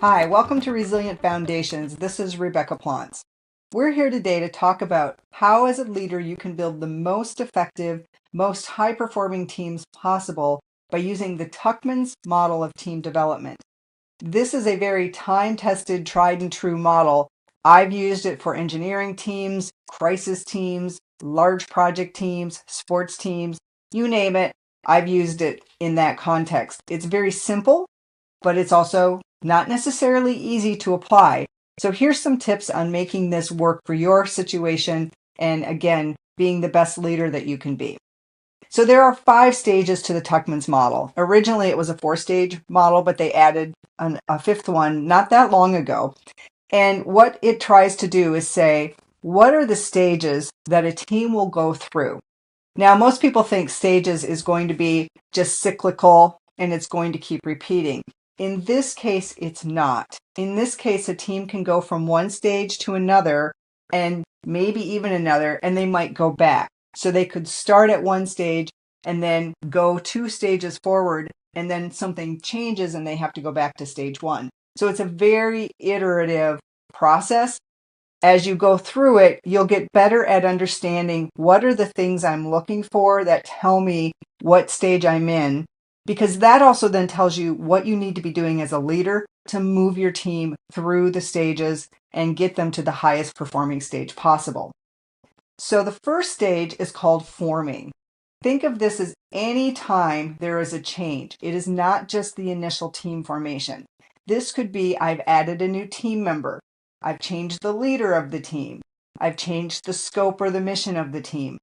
Hi, welcome to Resilient Foundations. This is Rebecca Plantz. We're here today to talk about how, as a leader, you can build the most effective, most high-performing teams possible by using the Tuckman's model of team development. This is a very time-tested, tried and true model. I've used it for engineering teams, crisis teams, large project teams, sports teams, you name it. I've used it in that context. It's very simple, but it's also not necessarily easy to apply. So here's some tips on making this work for your situation and, again, being the best leader that you can be. So there are 5 stages to the Tuckman's model. Originally, it was a 4-stage model, but they added a 5th one not that long ago. And what it tries to do is say, what are the stages that a team will go through? Now, most people think stages is going to be just cyclical and it's going to keep repeating. In this case, it's not. In this case, a team can go from one stage to another and maybe even another, and they might go back. So they could start at one stage and then go 2 stages forward, and then something changes and they have to go back to stage 1. So it's a very iterative process. As you go through it, you'll get better at understanding what are the things I'm looking for that tell me what stage I'm in, because that also then tells you what you need to be doing as a leader to move your team through the stages and get them to the highest performing stage possible. So the first stage is called forming. Think of this as any time there is a change. It is not just the initial team formation. This could be I've added a new team member. I've changed the leader of the team. I've changed the scope or the mission of the team.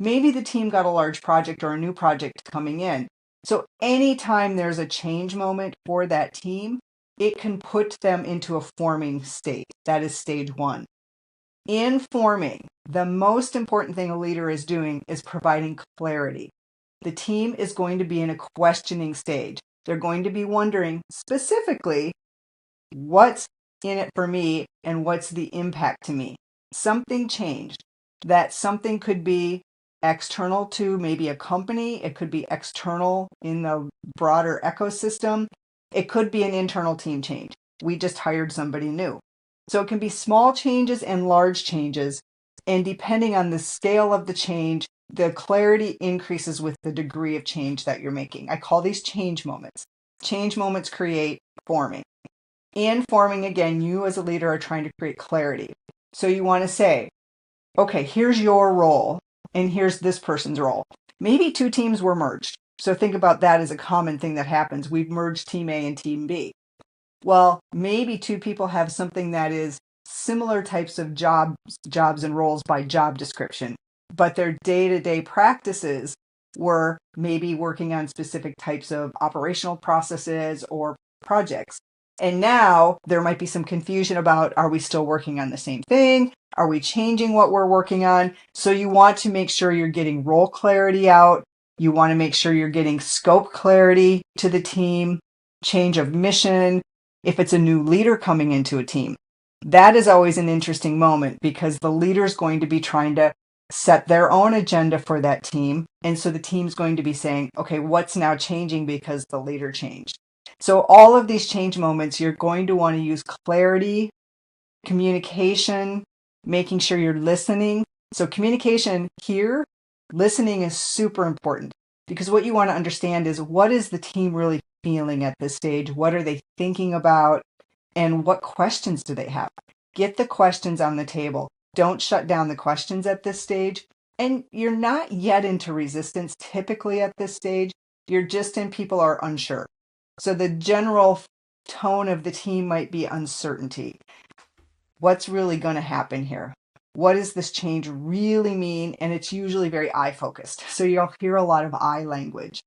Maybe the team got a large project or a new project coming in. So anytime there's a change moment for that team, it can put them into a forming state. That is stage 1. In forming, the most important thing a leader is doing is providing clarity. The team is going to be in a questioning stage. They're going to be wondering specifically, what's in it for me and what's the impact to me? Something changed. That something could be external to maybe a company. It could be external in the broader ecosystem. It could be an internal team change. We just hired somebody new. So it can be small changes and large changes. And depending on the scale of the change, the clarity increases with the degree of change that you're making. I call these change moments. Change moments create forming. In forming, again, you as a leader are trying to create clarity. So you want to say, okay, here's your role and here's this person's role. Maybe 2 teams were merged. So think about that as a common thing that happens. We've merged team A and team B. Well, maybe 2 people have something that is similar types of jobs and roles by job description, but their day-to-day practices were maybe working on specific types of operational processes or projects. And now there might be some confusion about, are we still working on the same thing? Are we changing what we're working on? So you want to make sure you're getting role clarity out. You want to make sure you're getting scope clarity to the team, change of mission, if it's a new leader coming into a team. That is always an interesting moment because the leader is going to be trying to set their own agenda for that team. And so the team's going to be saying, okay, what's now changing because the leader changed? So all of these change moments, you're going to want to use clarity, communication, making sure you're listening. So communication here, listening is super important because what you want to understand is, what is the team really feeling at this stage? What are they thinking about? And what questions do they have? Get the questions on the table. Don't shut down the questions at this stage. And you're not yet into resistance typically at this stage. You're just in people are unsure. So the general tone of the team might be uncertainty. What's really going to happen here? What does this change really mean? And it's usually very eye focused. So you'll hear a lot of eye language.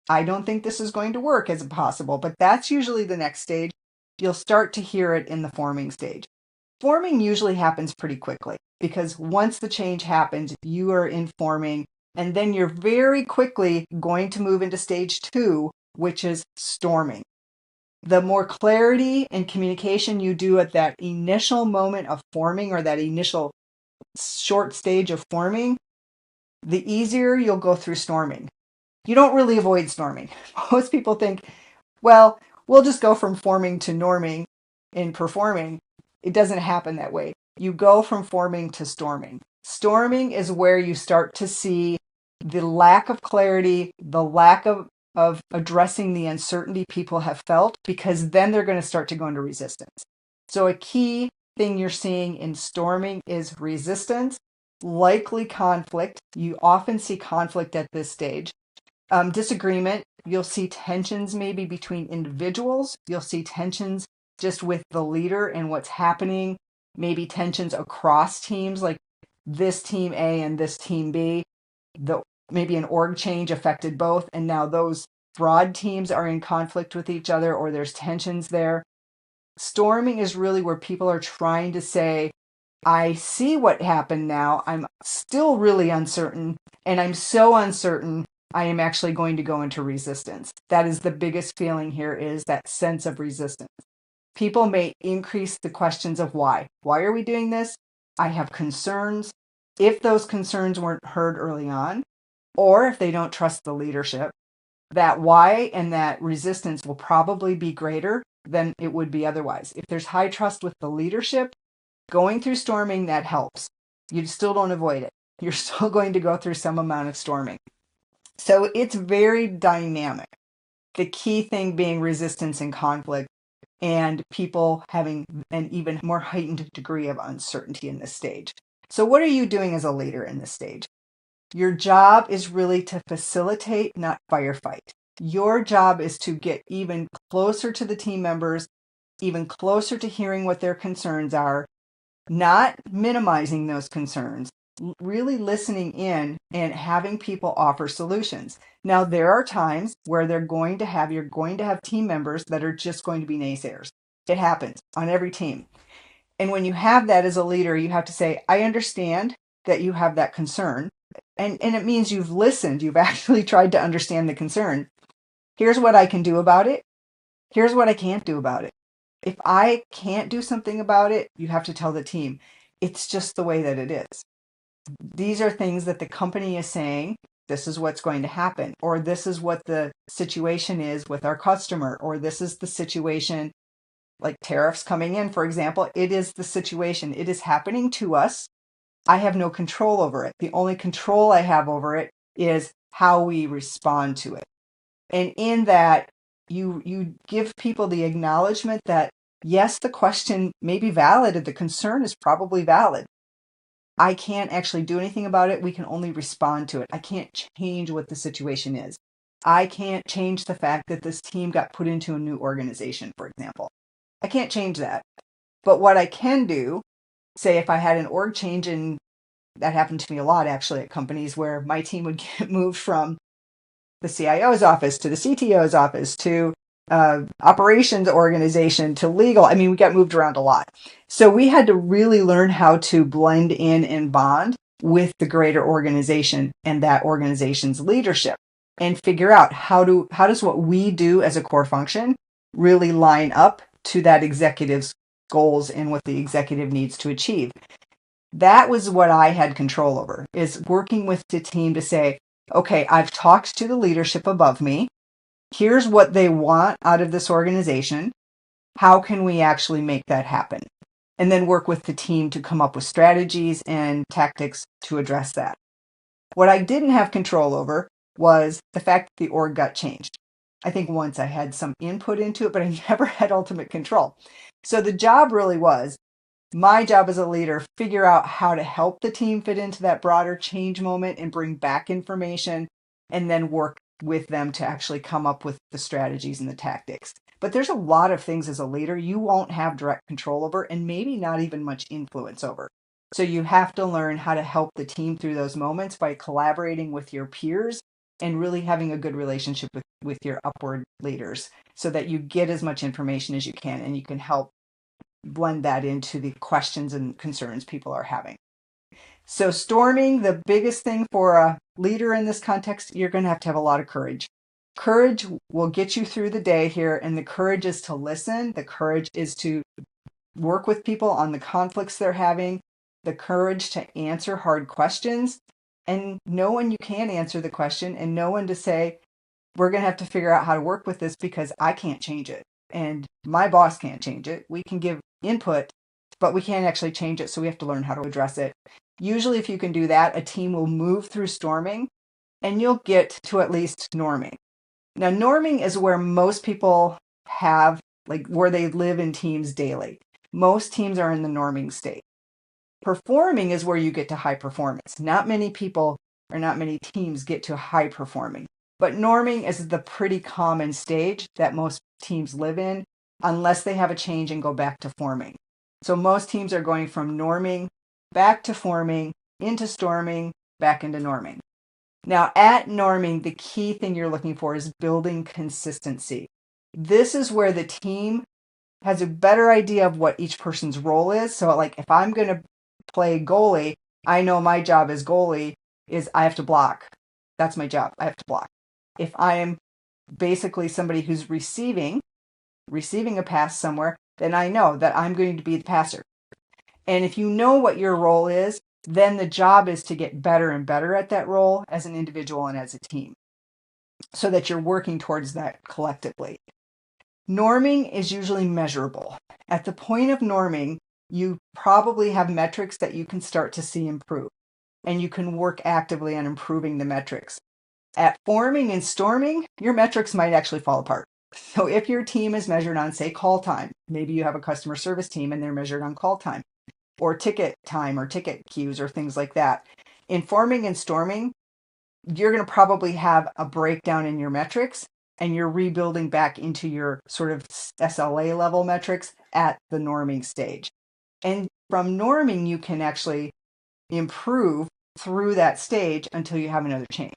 I don't think this is going to work as possible, but that's usually the next stage. You'll start to hear it in the forming stage. Forming usually happens pretty quickly because once the change happens, you are in forming, and then you're very quickly going to move into stage 2, which is storming. The more clarity and communication you do at that initial moment of forming or that initial short stage of forming, the easier you'll go through storming. You don't really avoid storming. Most people think, well, we'll just go from forming to norming. in performing, it doesn't happen that way. You go from forming to storming. Storming is where you start to see the lack of clarity, the lack of addressing the uncertainty people have felt, because then they're going to start to go into resistance. So a key thing you're seeing in storming is resistance, likely conflict. You often see conflict at this stage. Disagreement, you'll see tensions maybe between individuals. You'll see tensions just with the leader and what's happening, maybe tensions across teams, like this team A and this team B. Maybe an org change affected both, and now those broad teams are in conflict with each other, or there's tensions there. Storming is really where people are trying to say, I see what happened now. I'm still really uncertain, and I'm so uncertain I am actually going to go into resistance. That is the biggest feeling here, is that sense of resistance. People may increase the questions of why. Why are we doing this? I have concerns. If those concerns weren't heard early on, or if they don't trust the leadership, that why and that resistance will probably be greater than it would be otherwise. If there's high trust with the leadership, going through storming, that helps. You still don't avoid it. You're still going to go through some amount of storming. So it's very dynamic. The key thing being resistance and conflict, and people having an even more heightened degree of uncertainty in this stage. So what are you doing as a leader in this stage? Your job is really to facilitate, not firefight. Your job is to get even closer to the team members, even closer to hearing what their concerns are, not minimizing those concerns, really listening in and having people offer solutions. Now, there are times where you're going to have team members that are just going to be naysayers. It happens on every team. And when you have that as a leader, you have to say, I understand that you have that concern. And it means you've listened. You've actually tried to understand the concern. Here's what I can do about it. Here's what I can't do about it. If I can't do something about it, you have to tell the team. It's just the way that it is. These are things that the company is saying, this is what's going to happen, or this is what the situation is with our customer, or this is the situation, like tariffs coming in, for example. It is the situation. It is happening to us. I have no control over it. The only control I have over it is how we respond to it. And in that, you give people the acknowledgement that, yes, the question may be valid and the concern is probably valid. I can't actually do anything about it. We can only respond to it. I can't change what the situation is. I can't change the fact that this team got put into a new organization, for example. I can't change that. But what I can do, say if I had an org change, and that happened to me a lot actually at companies where my team would get moved from the CIO's office to the CTO's office to operations organization to legal. I mean, we got moved around a lot. So we had to really learn how to blend in and bond with the greater organization and that organization's leadership, and figure out how does what we do as a core function really line up to that executive's goals and what the executive needs to achieve. That was what I had control over, is working with the team to say, okay, I've talked to the leadership above me. Here's what they want out of this organization. How can we actually make that happen? And then work with the team to come up with strategies and tactics to address that. What I didn't have control over was the fact that the org got changed. I think once I had some input into it, but I never had ultimate control. So the job really was, my job as a leader, figure out how to help the team fit into that broader change moment and bring back information, and then work with them to actually come up with the strategies and the tactics. But there's a lot of things as a leader you won't have direct control over, and maybe not even much influence over. So you have to learn how to help the team through those moments by collaborating with your peers and really having a good relationship with your upward leaders, so that you get as much information as you can, and you can help blend that into the questions and concerns people are having. So storming, the biggest thing for a leader in this context, you're going to have a lot of courage. Courage will get you through the day here, and the courage is to listen. The courage is to work with people on the conflicts they're having. The courage to answer hard questions, and know when you can answer the question, and know when to say, we're going to have to figure out how to work with this because I can't change it. and my boss can't change it. We can give input, but we can't actually change it, so we have to learn how to address it. Usually, if you can do that, a team will move through storming and you'll get to at least norming. Now, norming is where most people have, like, where they live in teams daily. Most teams are in the norming state. Performing is where you get to high performance. Not many people or not many teams get to high performing, but norming is the pretty common stage that most teams live in unless they have a change and go back to forming. So most teams are going from norming back to forming, into storming, back into norming. Now, at norming, the key thing you're looking for is building consistency. This is where the team has a better idea of what each person's role is. So, like, if I'm going to play goalie, I know my job as goalie is I have to block. That's my job. I have to block. If I am basically somebody who's receiving a pass somewhere, then I know that I'm going to be the passer. And if you know what your role is, then the job is to get better and better at that role as an individual and as a team so that you're working towards that collectively. Norming is usually measurable. At the point of norming, you probably have metrics that you can start to see improve, and you can work actively on improving the metrics. At forming and storming, your metrics might actually fall apart. So if your team is measured on, say, call time, maybe you have a customer service team and they're measured on call time, or ticket time or ticket queues or things like that. In forming and storming, you're going to probably have a breakdown in your metrics and you're rebuilding back into your sort of SLA level metrics at the norming stage. And from norming, you can actually improve through that stage until you have another change.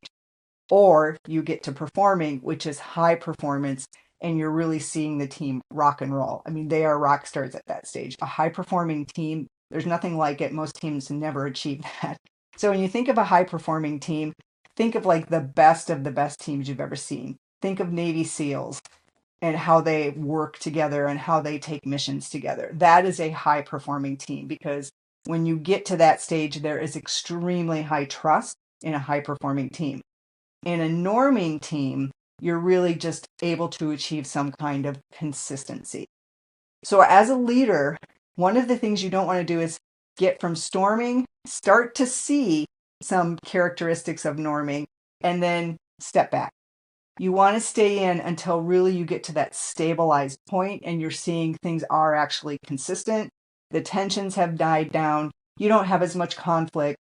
Or you get to performing, which is high performance, and you're really seeing the team rock and roll. I mean, they are rock stars at that stage. A high performing team, there's nothing like it. Most teams never achieve that. So when you think of a high performing team, think of like the best of the best teams you've ever seen. Think of Navy SEALs and how they work together and how they take missions together. That is a high performing team because when you get to that stage, there is extremely high trust in a high performing team. In a norming team, you're really just able to achieve some kind of consistency. So as a leader, one of the things you don't want to do is get from storming, start to see some characteristics of norming, and then step back. You want to stay in until really you get to that stabilized point and you're seeing things are actually consistent. The tensions have died down. You don't have as much conflict,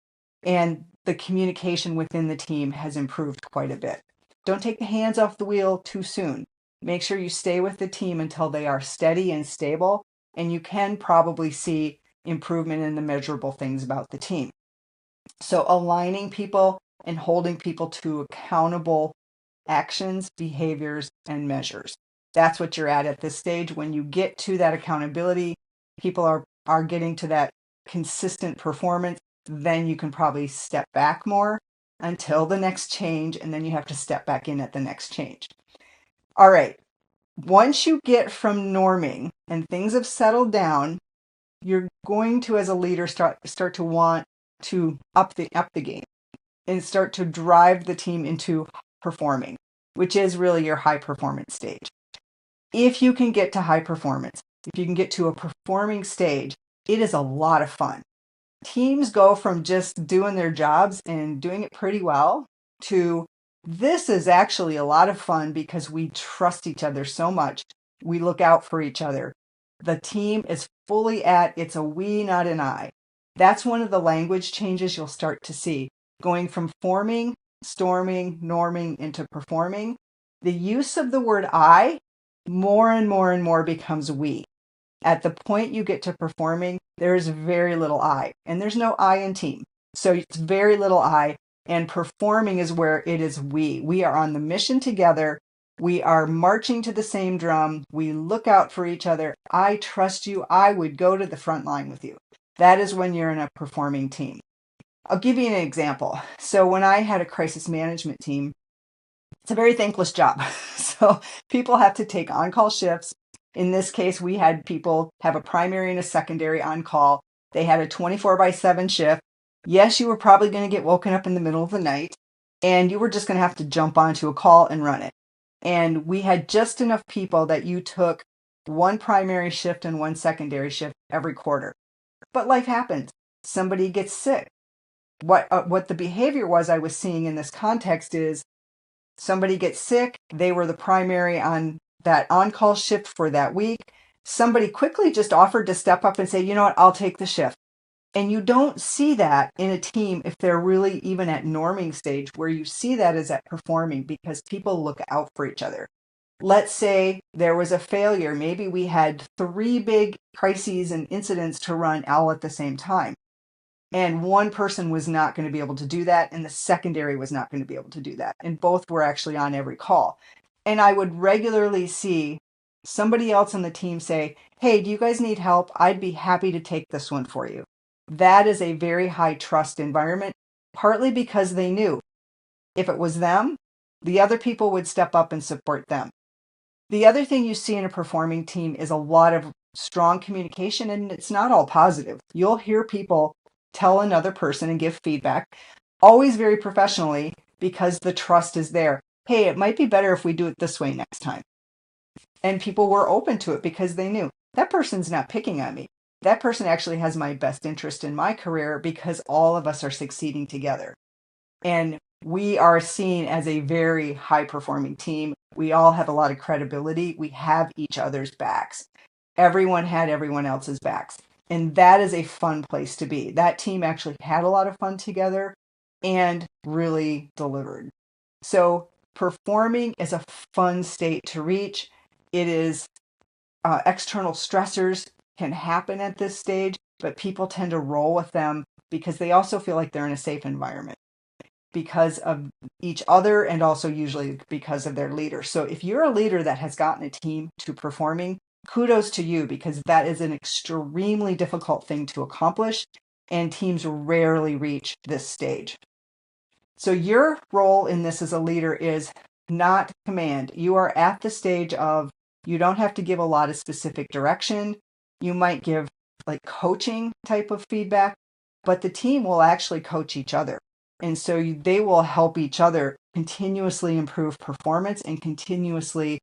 and the communication within the team has improved quite a bit. Don't take the hands off the wheel too soon. Make sure you stay with the team until they are steady and stable, and you can probably see improvement in the measurable things about the team. So aligning people and holding people to accountable actions, behaviors, and measures. That's what you're at this stage. When you get to that accountability, people are getting to that consistent performance, then you can probably step back more until the next change, and then you have to step back in at the next change. All right. Once you get from norming and things have settled down, you're going to, as a leader, start to want to up the game and start to drive the team into performing, which is really your high performance stage. If you can get to high performance, if you can get to a performing stage, it is a lot of fun. Teams go from just doing their jobs and doing it pretty well to this is actually a lot of fun because we trust each other so much. We look out for each other. The team is fully at it's a we, not an I. That's one of the language changes you'll start to see. Going from forming, storming, norming into performing, the use of the word I more and more and more becomes we. At the point you get to performing, there is very little I, and there's no I in team. So it's very little I, and performing is where it is we. We are on the mission together. We are marching to the same drum. We look out for each other. I trust you. I would go to the front line with you. That is when you're in a performing team. I'll give you an example. So when I had a crisis management team, it's a very thankless job. So people have to take on-call shifts. In this case, we had people have a primary and a secondary on call. They had a 24/7 shift. Yes, you were probably going to get woken up in the middle of the night, and you were just going to have to jump onto a call and run it. And we had just enough people that you took one primary shift and one secondary shift every quarter. But life happens. Somebody gets sick. What the behavior was I was seeing in this context is somebody gets sick. They were the primary on that on-call shift for that week. Somebody quickly just offered to step up and say, you know what, I'll take the shift. And you don't see that in a team if they're really even at norming stage. Where you see that is at performing, because people look out for each other. Let's say there was a failure. Maybe we had 3 big crises and incidents to run all at the same time. And one person was not going to be able to do that, and the secondary was not going to be able to do that. And both were actually on every call. And I would regularly see somebody else on the team say, hey, do you guys need help? I'd be happy to take this one for you. That is a very high trust environment, partly because they knew if it was them, the other people would step up and support them. The other thing you see in a performing team is a lot of strong communication, and it's not all positive. You'll hear people tell another person and give feedback, always very professionally, because the trust is there. Hey, it might be better if we do it this way next time. And people were open to it because they knew that person's not picking on me. That person actually has my best interest in my career, because all of us are succeeding together. And we are seen as a very high performing team. We all have a lot of credibility. We have each other's backs. Everyone had everyone else's backs. And that is a fun place to be. That team actually had a lot of fun together and really delivered. So performing is a fun state to reach. It is external stressors can happen at this stage, but people tend to roll with them because they also feel like they're in a safe environment because of each other, and also usually because of their leader. So if you're a leader that has gotten a team to performing, kudos to you, because that is an extremely difficult thing to accomplish, and teams rarely reach this stage. So your role in this as a leader is not command. You are at the stage of, you don't have to give a lot of specific direction. You might give like coaching type of feedback, but the team will actually coach each other. And so they will help each other continuously improve performance and continuously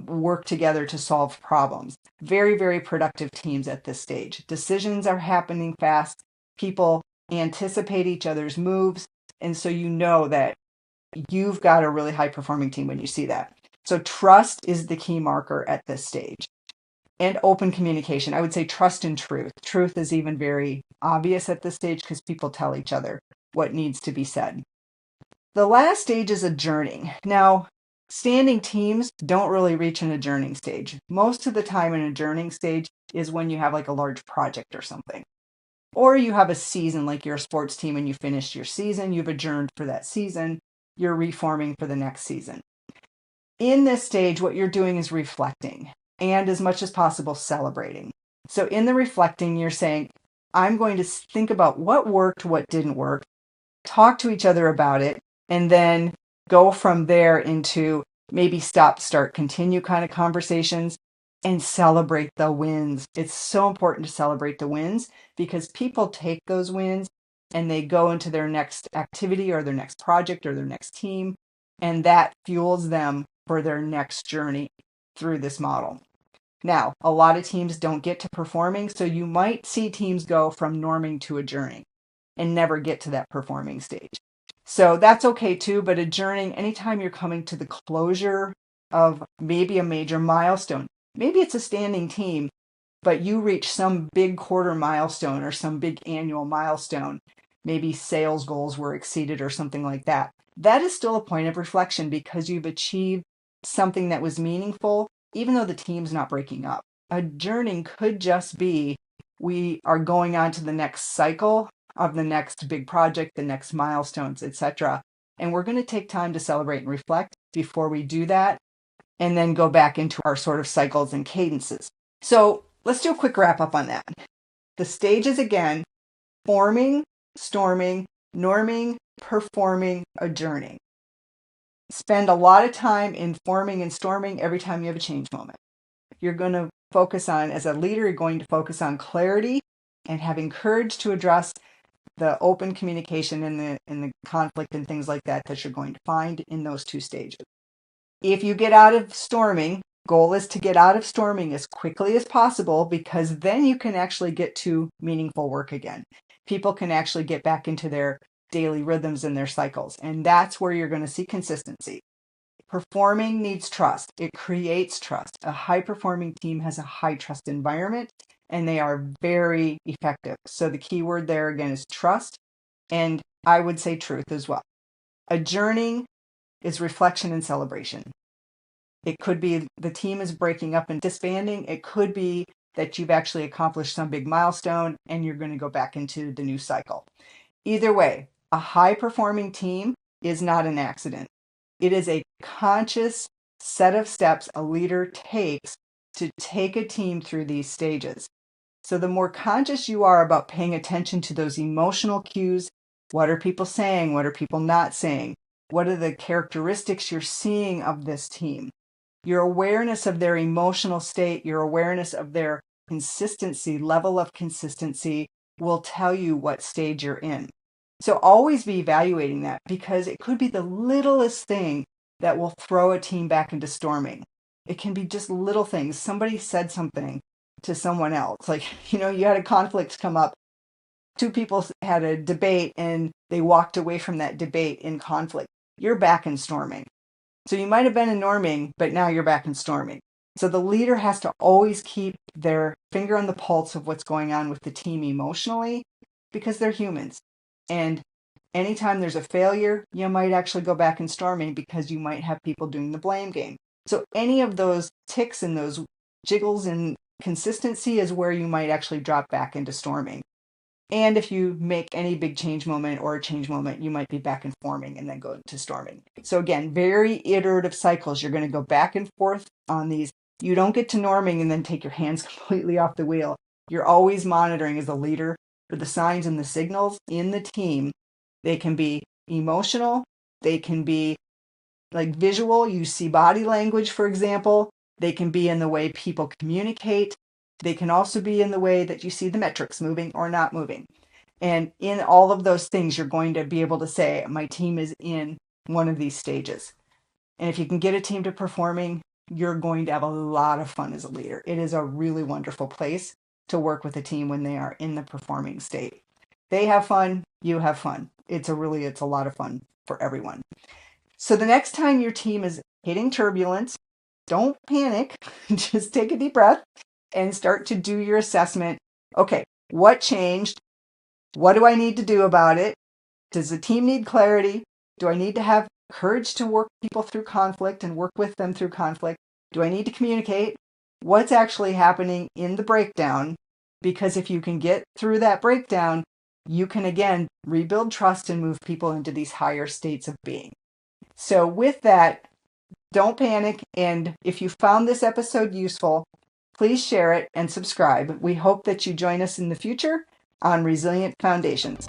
work together to solve problems. Very, very productive teams at this stage. Decisions are happening fast. People anticipate each other's moves. And so you know that you've got a really high performing team when you see that. So trust is the key marker at this stage. And open communication. I would say trust and truth. Truth is even very obvious at this stage because people tell each other what needs to be said. The last stage is adjourning. Now, standing teams don't really reach an adjourning stage. Most of the time, an adjourning stage is when you have like a large project or something. Or you have a season, like you're a sports team and you finished your season, you've adjourned for that season, you're reforming for the next season. In this stage, what you're doing is reflecting, and as much as possible, celebrating. So in the reflecting, you're saying, I'm going to think about what worked, what didn't work, talk to each other about it, and then go from there into maybe stop, start, continue kind of conversations, and celebrate the wins. It's so important to celebrate the wins because people take those wins and they go into their next activity or their next project or their next team, and that fuels them for their next journey through this model. Now, a lot of teams don't get to performing, so you might see teams go from norming to adjourning and never get to that performing stage. So that's okay too, but adjourning, anytime you're coming to the closure of maybe a major milestone, maybe it's a standing team, but you reach some big quarter milestone or some big annual milestone, maybe sales goals were exceeded or something like that. That is still a point of reflection because you've achieved something that was meaningful, even though the team's not breaking up. Adjourning could just be, we are going on to the next cycle of the next big project, the next milestones, etc. And we're going to take time to celebrate and reflect before we do that, and then go back into our sort of cycles and cadences. So let's do a quick wrap up on that. The stages again: forming, storming, norming, performing, adjourning. Spend a lot of time in forming and storming every time you have a change moment. You're going to focus on, as a leader, you're going to focus on clarity and having courage to address the open communication and the conflict and things like that that you're going to find in those two stages. If you get out of storming, Goal is to get out of storming as quickly as possible, because then you can actually get to meaningful work again. People can actually get back into their daily rhythms and their cycles. And that's where you're going to see consistency. Performing needs trust. It creates trust. A high performing team has a high trust environment, and they are very effective. So the key word there again is trust. And I would say truth as well. Adjourning is reflection and celebration. It could be the team is breaking up and disbanding. It could be that you've actually accomplished some big milestone and you're going to go back into the new cycle. Either way, a high performing team is not an accident. It is a conscious set of steps a leader takes to take a team through these stages. So the more conscious you are about paying attention to those emotional cues, what are people saying? What are people not saying? What are the characteristics you're seeing of this team? Your awareness of their emotional state, your awareness of their consistency, level of consistency, will tell you what stage you're in. So always be evaluating that, because it could be the littlest thing that will throw a team back into storming. It can be just little things. Somebody said something to someone else. Like, you had a conflict come up. Two people had a debate and they walked away from that debate in conflict. You're back in storming. So you might have been in norming, but now you're back in storming. So the leader has to always keep their finger on the pulse of what's going on with the team emotionally, because they're humans. And anytime there's a failure, you might actually go back in storming, because you might have people doing the blame game. So any of those ticks and those jiggles in consistency is where you might actually drop back into storming. And if you make any big change moment or a change moment, you might be back in forming and then go into storming. So again, very iterative cycles. You're going to go back and forth on these. You don't get to norming and then take your hands completely off the wheel. You're always monitoring as a leader for the signs and the signals in the team. They can be emotional. They can be like visual. You see body language, for example. They can be in the way people communicate. They can also be in the way that you see the metrics moving or not moving. And in all of those things, you're going to be able to say, my team is in one of these stages. And if you can get a team to performing, you're going to have a lot of fun as a leader. It is a really wonderful place to work with a team when they are in the performing state. They have fun, you have fun. It's a lot of fun for everyone. So the next time your team is hitting turbulence, don't panic. Just take a deep breath and start to do your assessment. Okay, what changed? What do I need to do about it? Does the team need clarity? Do I need to have courage to work people through conflict and work with them through conflict? Do I need to communicate? What's actually happening in the breakdown? Because if you can get through that breakdown, you can again rebuild trust and move people into these higher states of being. So with that, don't panic. And if you found this episode useful, please share it and subscribe. We hope that you join us in the future on Resilient Foundations.